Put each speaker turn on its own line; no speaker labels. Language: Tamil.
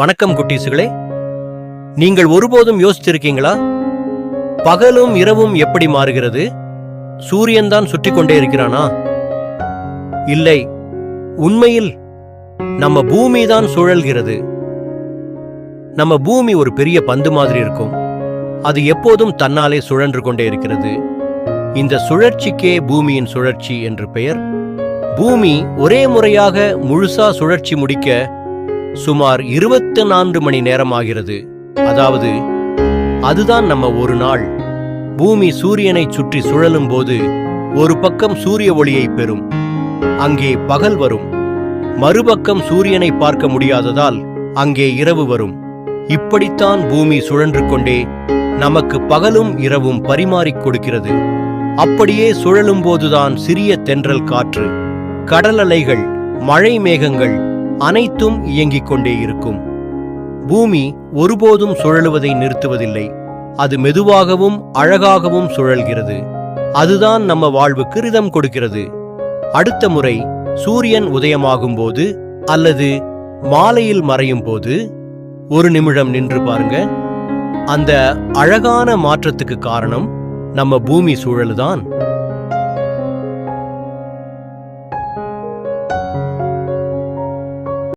வணக்கம் குட்டீசுகளே. நீங்கள் ஒருபோதும் யோசிச்சிருக்கீங்களா? பகலும் இரவும் எப்படி மாறுகிறது? சூரியன் தான் சுற்றி கொண்டே இருக்கிறானா? இல்லை, உண்மையில் நம்ம பூமி தான் சுழல்கிறது. நம்ம பூமி ஒரு பெரிய பந்து மாதிரி இருக்கும். அது எப்போதும் தன்னாலே சுழன்று கொண்டே இருக்கிறது. இந்த சுழற்சிக்கே பூமியின் சுழற்சி என்று பெயர். பூமி ஒரே முறையாக முழுசா சுழற்சி முடிக்க சுமார் 24 மணி நேரம் ஆகிறது. அதாவது அதுதான் நம்ம ஒரு நாள். பூமி சூரியனை சுற்றி சுழலும் போது ஒரு பக்கம் சூரிய ஒளியை பெறும். அங்கே பகல் வரும். மறுபக்கம் சூரியனை பார்க்க முடியாததால் அங்கே இரவு வரும். இப்படித்தான் பூமி சுழன்று கொண்டே நமக்கு பகலும் இரவும் பரிமாறிக் கொடுக்கிறது. அப்படியே சுழலும் போதுதான் சிறிய தென்றல் காற்று, கடல் அலைகள், மழை மேகங்கள் அனைத்தும் இயங்கிக் கொண்டே இருக்கும். பூமி ஒருபோதும் சுழலுவதை நிறுத்துவதில்லை. அது மெதுவாகவும் அழகாகவும் சுழல்கிறது. அதுதான் நம்ம வாழ்வுக்கு ரிதம் கொடுக்கிறது. அடுத்த முறை சூரியன் உதயமாகும் போது அல்லது மாலையில் மறையும் போது ஒரு நிமிடம் நின்று பாருங்க. அந்த அழகான மாற்றத்துக்கு காரணம் நம்ம பூமி சூழலுதான்.